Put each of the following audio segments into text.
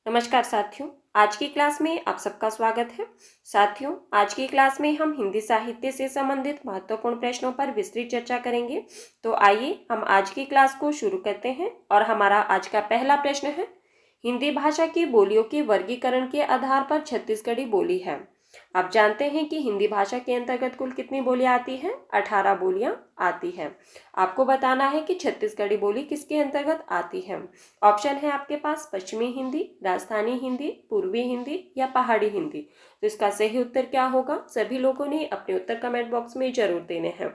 नमस्कार साथियों, आज की क्लास में आप सबका स्वागत है। साथियों, आज की क्लास में हम हिंदी साहित्य से संबंधित महत्वपूर्ण प्रश्नों पर विस्तृत चर्चा करेंगे। तो आइए हम आज की क्लास को शुरू करते हैं और हमारा आज का पहला प्रश्न है, हिंदी भाषा की बोलियों के वर्गीकरण के आधार पर छत्तीसगढ़ी बोली है। आप जानते हैं कि हिंदी भाषा के अंतर्गत कुल कितनी बोलियां आती हैं? 18 बोलियां आती हैं। आपको बताना है कि छत्तीसगढ़ी बोली किसके अंतर्गत आती है। ऑप्शन है आपके पास पश्चिमी हिंदी, राजस्थानी हिंदी, पूर्वी हिंदी या पहाड़ी हिंदी। तो इसका सही उत्तर क्या होगा? सभी लोगों ने अपने उत्तर कमेंट बॉक्स में जरूर देने हैं।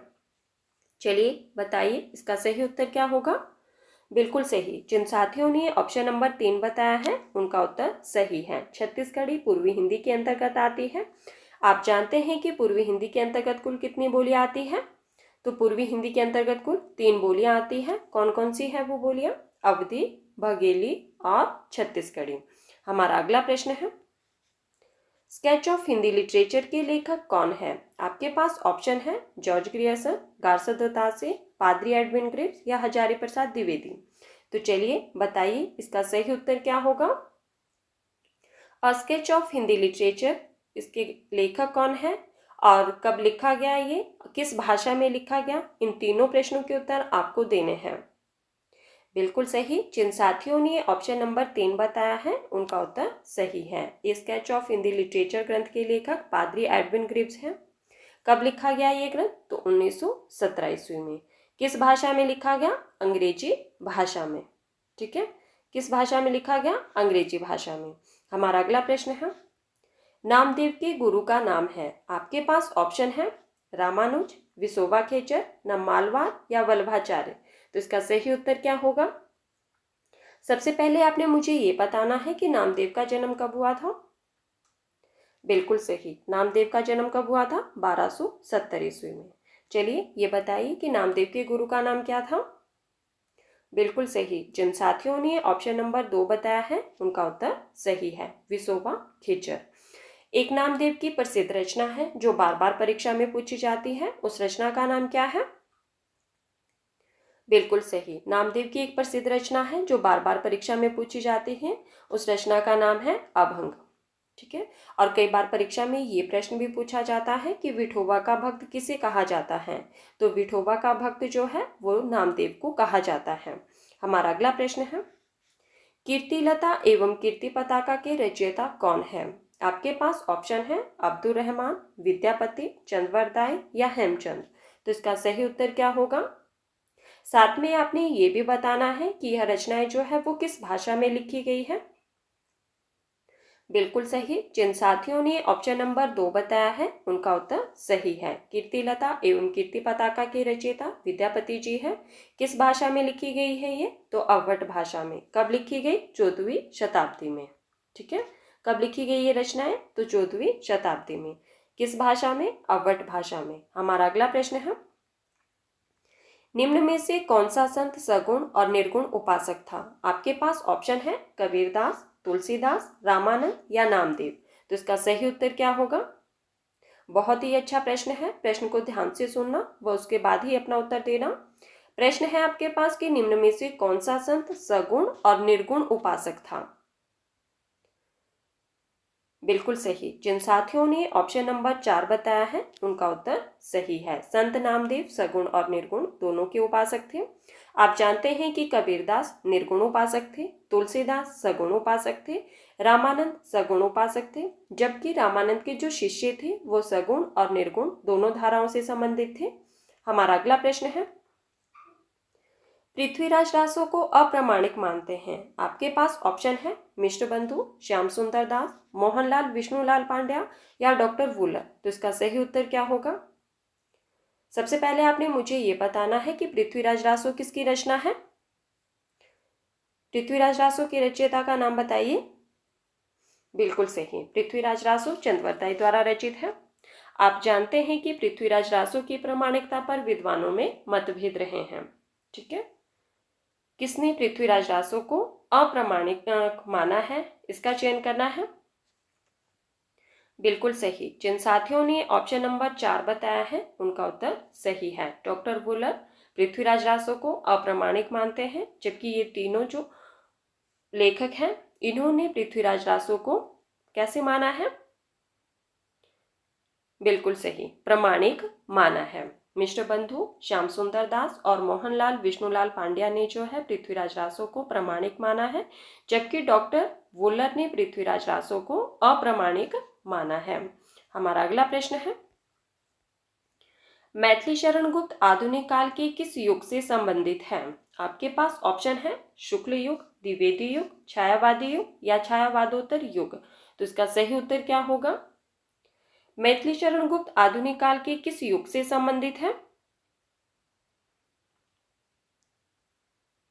चलिए बताइए इसका सही उत्तर क्या होगा। बिल्कुल सही। जिन साथियों ने ऑप्शन नंबर 3 बताया है उनका उत्तर सही है। छत्तीसगढ़ी पूर्वी हिंदी के अंतर्गत आती है। आप जानते हैं कि पूर्वी हिंदी के अंतर्गत कुल कितनी बोलियां आती हैं? तो पूर्वी हिंदी के अंतर्गत कुल 3 बोलियां आती हैं। कौन कौन सी है वो बोलियां? अवधी, बघेली और छत्तीसगढ़ी। हमारा अगला प्रश्न है, स्केच ऑफ हिंदी लिटरेचर के लेखक कौन है? आपके पास ऑप्शन है जॉर्ज ग्रियर्सन, गार्सद दोतासे, पादरी एडविन ग्रिव्स या हजारी प्रसाद द्विवेदी। तो चलिए बताइए इसका सही उत्तर क्या होगा। A sketch of Hindi literature, इसके लेखक कौन है और कब लिखा गया, ये किस भाषा में लिखा गया, इन तीनों प्रश्नों के उत्तर आपको देने हैं। बिल्कुल सही। जिन साथियों ने ऑप्शन नंबर 3 बताया है उनका उत्तर सही है। स्केच ऑफ हिंदी लिटरेचर ग्रंथ के लेखक पादरी एडविन ग्रिव्स हैं। कब लिखा गया ये ग्रंथ? तो 1917 ईस्वी में। किस भाषा में लिखा गया? अंग्रेजी भाषा में। ठीक है, किस भाषा में लिखा गया? अंग्रेजी भाषा में। हमारा अगला प्रश्न है, नामदेव के गुरु का नाम है। आपके पास ऑप्शन है रामानुज, विसोबा खेचर, नम्मालवार या वल्लभाचार्य। तो इसका सही उत्तर क्या होगा? सबसे पहले आपने मुझे ये बताना है कि नामदेव का जन्म कब हुआ था। बिल्कुल सही। नामदेव का जन्म कब हुआ था? 1270 ईस्वी में। चलिए ये बताइए कि नामदेव के गुरु का नाम क्या था। बिल्कुल सही। जिन साथियों ने ऑप्शन नंबर 2 बताया है उनका उत्तर सही है, विसोबा खेचर। एक नामदेव की प्रसिद्ध रचना है जो बार बार परीक्षा में पूछी जाती है, उस रचना का नाम क्या है? बिल्कुल सही। नामदेव की एक प्रसिद्ध रचना है जो बार बार परीक्षा में पूछी जाती है, उस रचना का नाम है अभंग। ठीक है, और कई बार परीक्षा में ये प्रश्न भी पूछा जाता है कि विठोबा का भक्त किसे कहा जाता है। तो विठोबा का भक्त जो है वो नामदेव को कहा जाता है। हमारा अगला प्रश्न है, कीर्तिलता एवं कीर्ति पताका के रचयिता कौन है? आपके पास ऑप्शन है अब्दुल रहमान, विद्यापति, चंद्रवरदाय या हेमचंद। तो इसका सही उत्तर क्या होगा? साथ में आपने ये भी बताना है कि यह रचनाएं जो है वो किस भाषा में लिखी गई है। बिल्कुल सही। जिन साथियों ने ऑप्शन नंबर 2 बताया है उनका उत्तर सही है। कीर्तिलता एवं कीर्ति पताका के रचयिता विद्यापति जी है। किस भाषा में लिखी गई है ये? तो अवध भाषा में। कब लिखी गई? 14वीं शताब्दी में। ठीक है, कब लिखी गई ये रचनाएं? तो 14वीं शताब्दी में। किस भाषा में? अवध भाषा में। हमारा अगला प्रश्न है, निम्न में से कौन सा संत सगुण और निर्गुण उपासक था? आपके पास ऑप्शन है कबीरदास, तुलसीदास, रामानंद या नामदेव। तो इसका सही उत्तर क्या होगा? बहुत ही अच्छा प्रश्न है। प्रश्न को ध्यान से सुनना व उसके बाद ही अपना उत्तर देना। प्रश्न है आपके पास कि निम्न में से कौन सा संत सगुण और निर्गुण उपासक था? बिल्कुल सही। जिन साथियों ने ऑप्शन नंबर 4 बताया है उनका उत्तर सही है। संत नामदेव सगुण और निर्गुण दोनों के उपासक थे। आप जानते हैं कि कबीरदास निर्गुण उपासक थे, तुलसीदास सगुण उपासक थे, रामानंद सगुण उपासक थे, जबकि रामानंद के जो शिष्य थे वो सगुण और निर्गुण दोनों धाराओं से संबंधित थे। हमारा अगला प्रश्न है, पृथ्वीराज रासो को अप्रामाणिक मानते हैं। आपके पास ऑप्शन है मिश्र बंधु, श्याम सुंदर दास, मोहनलाल विष्णुलाल पांड्या या डॉक्टर वुलर। तो इसका सही उत्तर क्या होगा? सबसे पहले आपने मुझे ये बताना है कि पृथ्वीराज रासो किसकी रचना है। पृथ्वीराज रासो के रचयिता का नाम बताइए। बिल्कुल सही। पृथ्वीराज रासो चंद्रवरदाय द्वारा रचित है। आप जानते हैं कि पृथ्वीराज रासो की प्रामाणिकता पर विद्वानों में मतभेद रहे हैं। ठीक है, किसने पृथ्वीराज रासो को अप्रामाणिक माना है, इसका चयन करना है। बिल्कुल सही। जिन साथियों ने ऑप्शन नंबर 4 बताया है उनका उत्तर सही है। डॉक्टर वुलर पृथ्वीराज रासो को अप्रामाणिक मानते हैं, जबकि ये तीनों जो लेखक हैं, इन्होंने पृथ्वीराज रासो को कैसे माना है? बिल्कुल सही, प्रमाणिक माना है। मिस्टर बंधु, श्याम सुंदर दास और मोहनलाल विष्णुलाल पांड्या ने जो है पृथ्वीराज रासो को प्रमाणिक माना है, जबकि डॉक्टर वुलर ने पृथ्वीराज रासो को अप्रमाणिक माना है। हमारा अगला प्रश्न है, मैथिली शरण गुप्त आधुनिक काल के किस युग से संबंधित है? आपके पास ऑप्शन है शुक्ल युग, द्विवेदी युग, छायावादी युग या छायावादोत्तर युग। तो इसका सही उत्तर क्या होगा? मैथिली शरण गुप्त आधुनिक काल के किस युग से संबंधित है?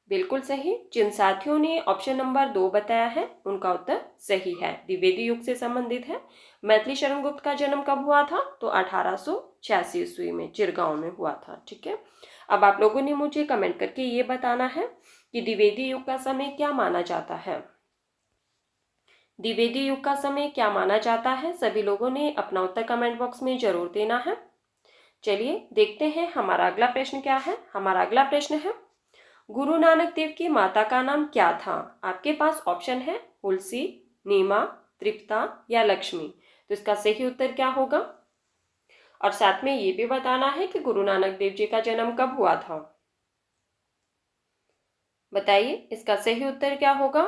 बिल्कुल सही। जिन साथियों ने ऑप्शन नंबर 2 बताया है उनका उत्तर सही है, द्विवेदी युग से संबंधित है। मैथिली शरण गुप्त का जन्म कब हुआ था? तो 1886 ईस्वी में चिरगांव में हुआ था। ठीक है, अब आप लोगों ने मुझे कमेंट करके ये बताना है कि द्विवेदी युग का समय क्या माना जाता है। द्विवेदी युग का समय क्या माना जाता है? सभी लोगों ने अपना उत्तर कमेंट बॉक्स में जरूर देना है। चलिए देखते हैं हमारा अगला प्रश्न क्या है। हमारा अगला प्रश्न है, गुरु नानक देव की माता का नाम क्या था? आपके पास ऑप्शन है तुलसी, नीमा, तृप्ता या लक्ष्मी। तो इसका सही उत्तर क्या होगा? और साथ में ये भी बताना है कि गुरु नानक देव जी का जन्म कब हुआ था। बताइए इसका सही उत्तर क्या होगा?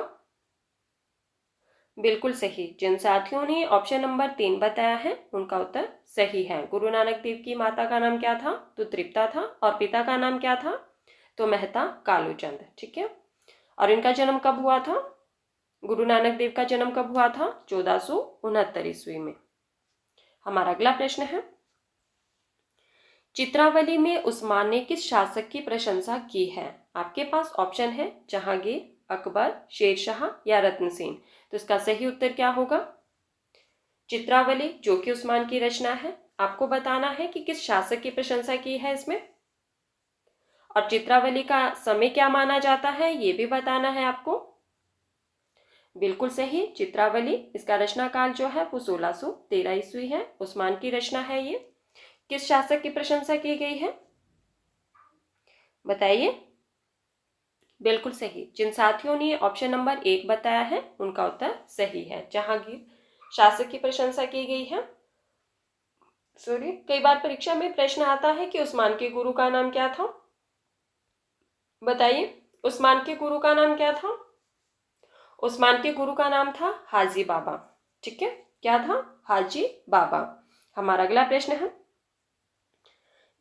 बिल्कुल सही। जिन साथियों ने ऑप्शन नंबर 3 बताया है उनका उत्तर सही है। गुरु नानक देव की माता का नाम क्या था? तो तृप्ता था। और पिता का नाम क्या था? तो मेहता कालूचंद। ठीक है, और इनका जन्म कब हुआ था? गुरु नानक देव का जन्म कब हुआ था? 1469 ईस्वी में। हमारा अगला प्रश्न है, चित्रावली में उस्मान ने किस शासक की प्रशंसा की है? आपके पास ऑप्शन है जहांगीर, अकबर, शेरशाह या रत्नसेन। तो इसका सही उत्तर क्या होगा? चित्रावली जो कि उस्मान की रचना है, आपको बताना है कि किस शासक की प्रशंसा की है इसमें। और चित्रावली का समय क्या माना जाता है ये भी बताना है आपको। बिल्कुल सही, चित्रावली इसका रचना काल जो है वो 1613 ईस्वी है, उस्मान की रचना है ये। किस शासक की प्रशंसा की गई है? बताइए। बिल्कुल सही। जिन साथियों ने ऑप्शन नंबर 1 बताया है उनका उत्तर सही है, जहांगीर शासक की प्रशंसा की गई है। सॉरी, कई बार परीक्षा में प्रश्न आता है कि उस्मान के गुरु का नाम क्या था। बताइए उस्मान के गुरु का नाम क्या था? उस्मान के गुरु का नाम था हाजी बाबा। ठीक है, क्या था? हाजी बाबा। हमारा अगला प्रश्न है,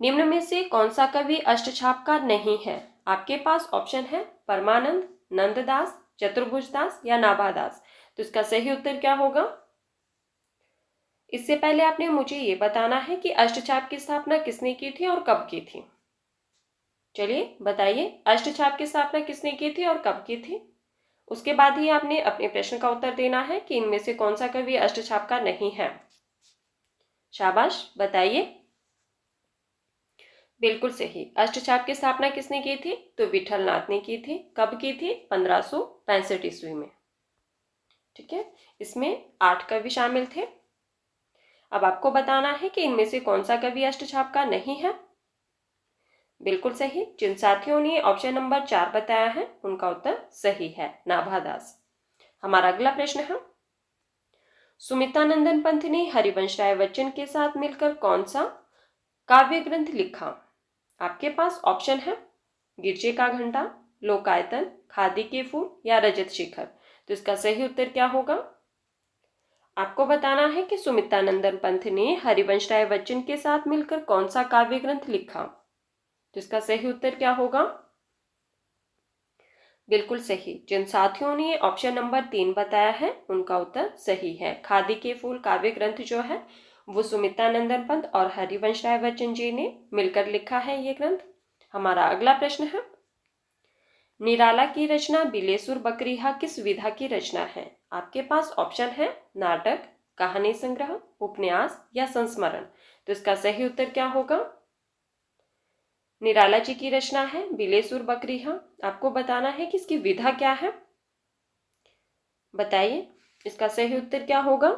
निम्न में से कौन सा कवि अष्टछाप का नहीं है? आपके पास ऑप्शन है परमानंद, नंददास, चतुर्भुजदास या नाभादास। तो इसका सही उत्तर क्या होगा? इससे पहले आपने मुझे ये बताना है कि अष्टछाप की स्थापना किसने की थी और कब की थी। चलिए बताइए, अष्टछाप की स्थापना किसने की थी और कब की थी? उसके बाद ही आपने अपने प्रश्न का उत्तर देना है कि इनमें से कौन सा कवि अष्टछाप का नहीं है। शाबाश, बताइए। बिल्कुल सही, अष्टछाप की स्थापना किसने की थी? तो विठलनाथ ने की थी। कब की थी? 1565 ईस्वी में। ठीक है, इसमें 8 कवि शामिल थे। अब आपको बताना है कि इनमें से कौन सा कवि अष्टछाप का नहीं है। बिल्कुल सही। जिन साथियों ने ऑप्शन नंबर 4 बताया है उनका उत्तर सही है, नाभादास। हमारा अगला प्रश्न है, सुमित्रानंदन पंत ने हरिवंश राय बच्चन के साथ मिलकर कौन सा काव्य ग्रंथ लिखा? आपके पास ऑप्शन है गिरजे का घंटा, लोकायतन, खादी के फूल या रजत शिखर। तो इसका सही उत्तर क्या होगा? आपको बताना है कि सुमित्रानंदन पंत ने हरिवंश राय बच्चन के साथ मिलकर कौन सा काव्य ग्रंथ लिखा। तो इसका सही उत्तर क्या होगा? बिल्कुल सही। जिन साथियों ने ऑप्शन नंबर 3 बताया है उनका उत्तर सही है, खादी के फूल काव्य ग्रंथ जो है वो सुमित्रानंदन पंत और हरिवंश राय बच्चन जी ने मिलकर लिखा है ये ग्रंथ। हमारा अगला प्रश्न है, निराला की रचना बिलेसुर बकरिया किस विधा की रचना है? आपके पास ऑप्शन है नाटक, कहानी संग्रह, उपन्यास या संस्मरण। तो इसका सही उत्तर क्या होगा? निराला जी की रचना है बिलेसुर बकरिया। आपको बताना है कि इसकी विधा क्या है। बताइए इसका सही उत्तर क्या होगा?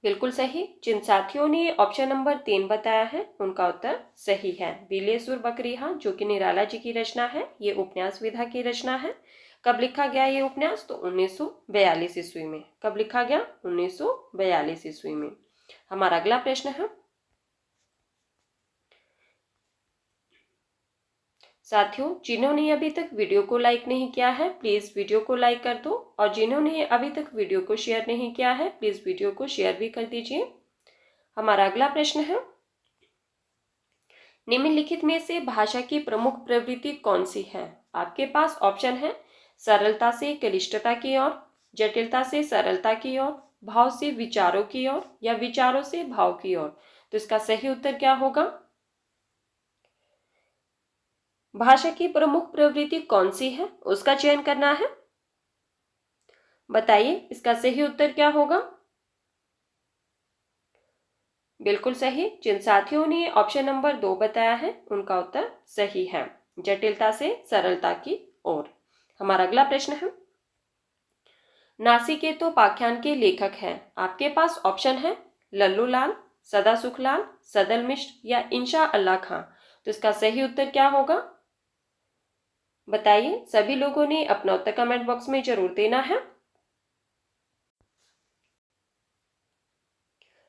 बिल्कुल सही। जिन साथियों ने ऑप्शन नंबर 3 बताया है उनका उत्तर सही है। बिलेसुर बकरिहा, जो कि निराला जी की रचना है, ये उपन्यास विधा की रचना है। कब लिखा गया ये उपन्यास? तो 1942 ईस्वी में। कब लिखा गया? 1942 ईस्वी में। हमारा अगला प्रश्न है, साथियों जिन्होंने अभी तक वीडियो को लाइक नहीं किया है प्लीज वीडियो को लाइक कर दो, और जिन्होंने अभी तक वीडियो को शेयर नहीं किया है प्लीज वीडियो को शेयर भी कर दीजिए। हमारा अगला प्रश्न है, निम्नलिखित में से भाषा की प्रमुख प्रवृत्ति कौन सी है? आपके पास ऑप्शन है सरलता से क्लिष्टता की ओर, जटिलता से सरलता की ओर, भाव से विचारों की ओर, या विचारों से भाव की ओर। तो इसका सही उत्तर क्या होगा? भाषा की प्रमुख प्रवृत्ति कौन सी है उसका चयन करना है। बताइए इसका सही उत्तर क्या होगा? बिल्कुल सही। जिन साथियों ने ऑप्शन नंबर 2 बताया है उनका उत्तर सही है, जटिलता से सरलता की ओर। हमारा अगला प्रश्न है, नासिकेतोपाख्यान के लेखक हैं। आपके पास ऑप्शन है लल्लू लाल, सदा सुखलाल, सदल मिश्र, या इंशा अल्लाह खां। तो इसका सही उत्तर क्या होगा? बताइए। सभी लोगों ने अपना उत्तर कमेंट बॉक्स में जरूर देना है।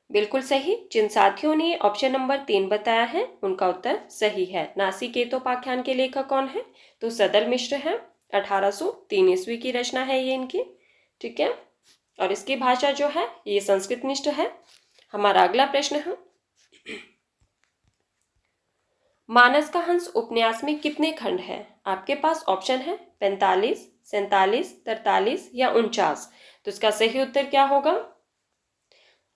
बिल्कुल सही। जिन साथियों ने ऑप्शन नंबर 3 बताया है उनका उत्तर सही है। नासिकेतोपाख्यान के लेखक कौन है? तो सदल मिश्र हैं। 1803 ईस्वी की रचना है ये इनकी। ठीक है, और इसकी भाषा जो है ये संस्कृत निष्ठ है। हमारा अगला प्रश्न है, मानस का हंस उपन्यास में कितने खंड हैं? आपके पास ऑप्शन है 45, 47, 43 या 49। तो इसका सही उत्तर क्या होगा?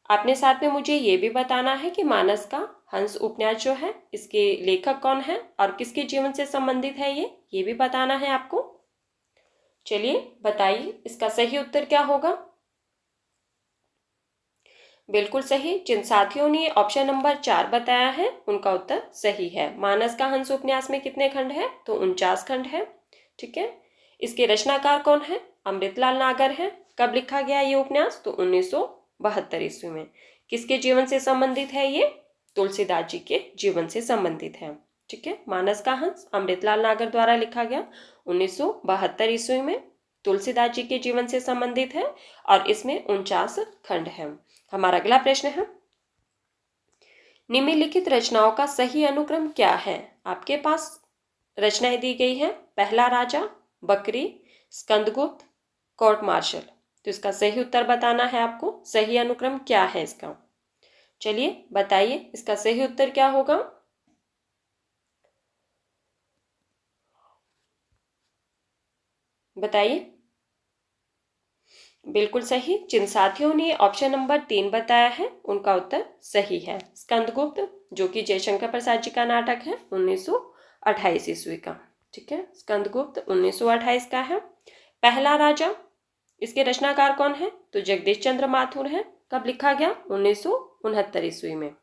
आपने साथ में मुझे ये भी बताना है कि मानस का हंस उपन्यास जो है इसके लेखक कौन है और किसके जीवन से संबंधित है ये भी बताना है आपको। चलिए बताइए इसका सही उत्तर क्या होगा? बिल्कुल सही। जिन साथियों ने ऑप्शन नंबर 4 बताया है उनका उत्तर सही है। मानस का हंस उपन्यास में कितने खंड है? तो 49 खंड है। ठीक है, इसके रचनाकार कौन है? अमृतलाल नागर है। कब लिखा गया ये उपन्यास? तो 1972 ईस्वी में। किसके जीवन से संबंधित है ये? तुलसीदास जी के जीवन से संबंधित है। ठीक है, मानस का हंस अमृतलाल नागर द्वारा लिखा गया 1972 ईस्वी में, तुलसीदास जी के जीवन से संबंधित है और इसमें 49 खंड है। हमारा अगला प्रश्न है, निम्नलिखित रचनाओं का सही अनुक्रम क्या है? आपके पास रचनाएं दी गई है पहला राजा, बकरी, स्कंदगुप्त, कोर्ट मार्शल। तो इसका सही उत्तर बताना है आपको। सही अनुक्रम क्या है इसका? चलिए बताइए इसका सही उत्तर क्या होगा? बताइए। बिल्कुल सही। जिन साथियों ने ऑप्शन नंबर 3 बताया है उनका उत्तर सही है। स्कंदगुप्त, जो कि जयशंकर प्रसाद जी का नाटक है, 1928 ईस्वी का। ठीक है, स्कंदगुप्त 1928 का है। पहला राजा, इसके रचनाकार कौन है? तो जगदीश चंद्र माथुर है। कब लिखा गया? 1969 ईस्वी में।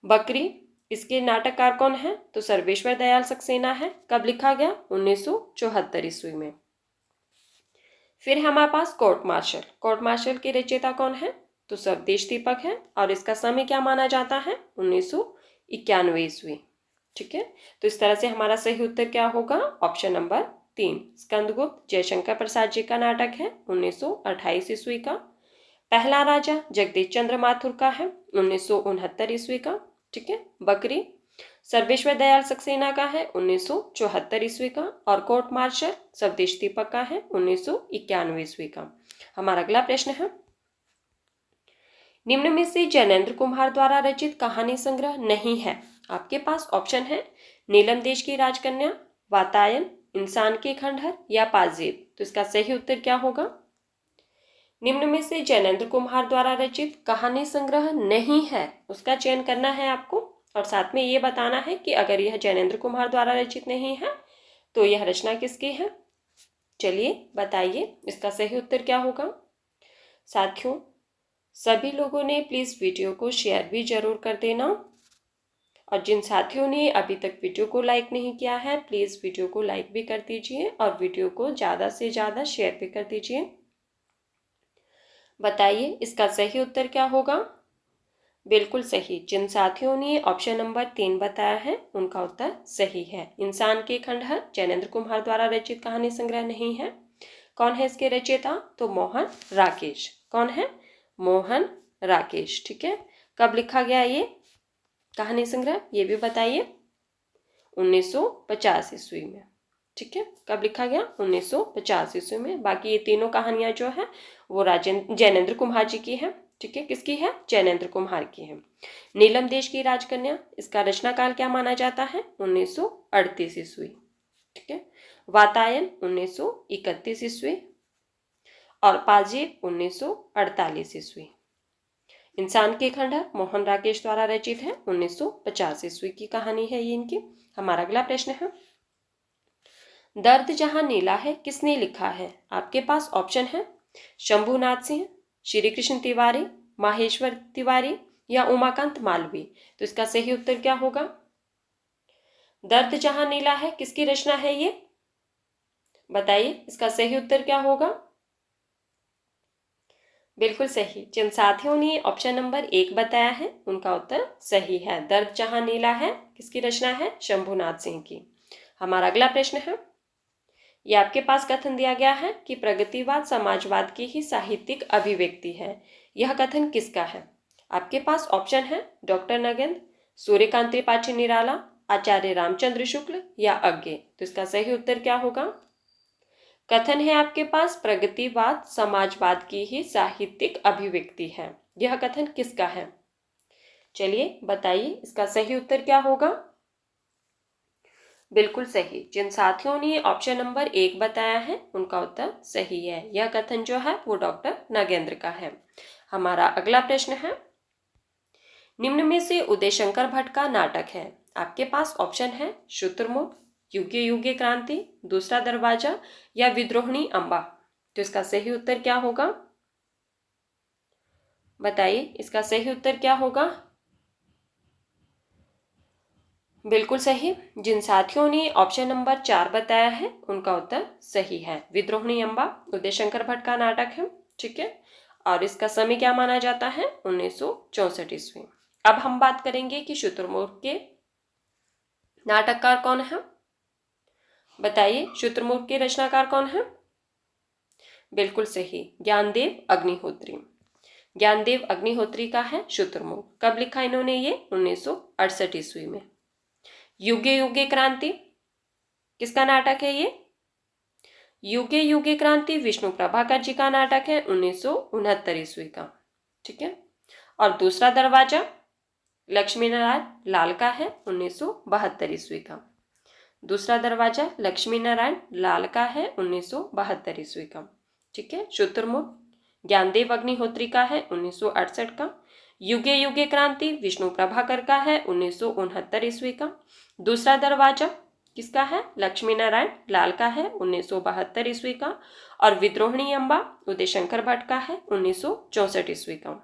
बकरी, इसके नाटककार कौन है? तो सर्वेश्वर दयाल सक्सेना है। कब लिखा गया? 1974 ईस्वी में। फिर हमारे पास कोर्ट मार्शल। कोर्ट मार्शल के रचयिता कौन है? तो स्वदेश दीपक है और इसका समय क्या माना जाता है? 1991 ईस्वी। ठीक है, तो इस तरह से हमारा सही उत्तर क्या होगा? Option number 3। स्कंदगुप्त जयशंकर प्रसाद जी का नाटक है, 1928 ईस्वी का। पहला राजा जगदीश चंद्र माथुर का है, 1969 ईस्वी का। ठीक है, बकरी सर्वेश्वर दयाल सक्सेना का है, 1974 ईस्वी का। और कोर्ट मार्शल स्वदेश दीपक का है, 1991 ईस्वी का। हमारा अगला प्रश्न है, निम्न में से जैनेन्द्र कुमार द्वारा रचित कहानी संग्रह नहीं है। आपके पास ऑप्शन है नीलम देश की राजकन्या, वातायन, इंसान के खंडहर, या पाजेब। तो इसका सही उत्तर क्या होगा? निम्न में से जैनेन्द्र कुमार द्वारा रचित कहानी संग्रह नहीं है उसका चयन करना है आपको, और साथ में ये बताना है कि अगर यह जैनेन्द्र कुमार द्वारा रचित नहीं है तो यह रचना किसकी है। चलिए बताइए इसका सही उत्तर क्या होगा। साथियों सभी लोगों ने प्लीज़ वीडियो को शेयर भी जरूर कर देना, और जिन साथियों ने अभी तक वीडियो को लाइक नहीं किया है प्लीज़ वीडियो को लाइक भी कर दीजिए और वीडियो को ज़्यादा से ज़्यादा शेयर भी कर दीजिए। बताइए इसका सही उत्तर क्या होगा। बिल्कुल सही। जिन साथियों ने ऑप्शन नंबर 3 बताया है उनका उत्तर सही है। इंसान के खंडहर जैनेंद्र कुम्हार द्वारा रचित कहानी संग्रह नहीं है। कौन है इसके रचयिता? तो मोहन राकेश। कौन है? मोहन राकेश। ठीक है। कब लिखा गया ये कहानी संग्रह, ये भी बताइए। 1950 ईस्वी में। ठीक है। कब लिखा गया? 1950 ईस्वी में। बाकी ये तीनों कहानियां जो है वो जैनेंद्र कुम्हार जी की है। ठीक है। किसकी है? जैनेंद्र कुम्हार की है। नीलम देश की राजकन्या, इसका रचनाकाल क्या माना जाता है? 1938 ईस्वी। ठीक है। वातायन 1931 ईस्वी और पाजेब 1948 ईस्वी। इंसान के खंडहर मोहन राकेश द्वारा रचित है। 1950 ईस्वी की कहानी है ये इनकी। हमारा अगला प्रश्न है, दर्द जहां नीला है किसने लिखा है? आपके पास ऑप्शन है शंभुनाथ सिंह, श्री कृष्ण तिवारी, माहेश्वर तिवारी या उमाकांत मालवीय। तो इसका सही उत्तर क्या होगा? दर्द जहां नीला है किसकी रचना है ये? बताइए इसका सही उत्तर क्या होगा। बिल्कुल सही। जिन साथियों ने ऑप्शन नंबर 1 बताया है उनका उत्तर सही है। दर्द जहां नीला है किसकी रचना है? शंभुनाथ सिंह की। हमारा अगला प्रश्न है, ये आपके पास कथन दिया गया है कि प्रगतिवाद समाजवाद की ही साहित्यिक अभिव्यक्ति है। यह कथन किसका है? आपके पास ऑप्शन है डॉक्टर नगेंद्र, सूर्यकांत त्रिपाठी निराला, आचार्य रामचंद्र शुक्ल या अज्ञे। तो इसका सही उत्तर क्या होगा? कथन है आपके पास प्रगतिवाद समाजवाद की ही साहित्यिक अभिव्यक्ति है। यह कथन किसका है? चलिए बताइए इसका सही उत्तर क्या होगा। बिल्कुल सही। जिन साथियों ने ऑप्शन नंबर 1 बताया है उनका उत्तर सही है। यह कथन जो है वो डॉक्टर नगेंद्र का है। हमारा अगला प्रश्न है, निम्न में से उदय शंकर भट्ट का नाटक है। आपके पास ऑप्शन है शुतुरमुर्ग, युगे युगे क्रांति, दूसरा दरवाजा या विद्रोहिणी अंबा। तो इसका सही उत्तर क्या होगा? बताइए इसका सही उत्तर क्या होगा। बिल्कुल सही। जिन साथियों ने ऑप्शन नंबर 4 बताया है उनका उत्तर सही है। विद्रोहिणी अंबा उदय शंकर भट्ट का नाटक है। ठीक है। और इसका समय क्या माना जाता है? 1964 ईस्वी। अब हम बात करेंगे कि शुतुरमुर्ग के नाटककार कौन है। बताइए शुतुरमुर्ग के रचनाकार कौन है? बिल्कुल सही, ज्ञानदेव अग्निहोत्री। ज्ञानदेव अग्निहोत्री का है शुतुरमुर्ग। कब लिखा इन्होंने ये? 1968 ईस्वी में। युगे युगे क्रांति किसका नाटक है ये? युगे युगे क्रांति विष्णु प्रभाकर जी का नाटक है, 1969 ईस्वी का। ठीक है। और दूसरा दरवाजा लक्ष्मी नारायण लाल का है, 1972 ईस्वी का। दूसरा दरवाजा लक्ष्मी नारायण लाल का है, 1972 ईस्वी का। ठीक है। शुतुरमुर्ग ज्ञानदेव अग्निहोत्री का है, 1968 का। युगे युगे क्रांति विष्णु प्रभाकर का है, 1969 ईस्वी का। दूसरा दरवाजा किसका है? लक्ष्मी नारायण लाल का है, 1972 ईस्वी का। और विद्रोहिणी अंबा उदय शंकर भट्ट का है, 1964 ईस्वी का।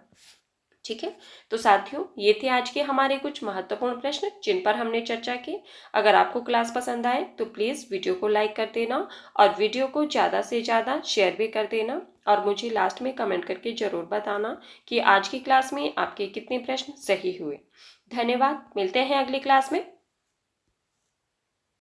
ठीक है। तो साथियों ये थे आज के हमारे कुछ महत्वपूर्ण प्रश्न जिन पर हमने चर्चा की। अगर आपको क्लास पसंद आए तो प्लीज़ वीडियो को लाइक कर देना और वीडियो को ज़्यादा से ज़्यादा शेयर भी कर देना। और मुझे लास्ट में कमेंट करके ज़रूर बताना कि आज की क्लास में आपके कितने प्रश्न सही हुए। धन्यवाद। मिलते हैं अगली क्लास में।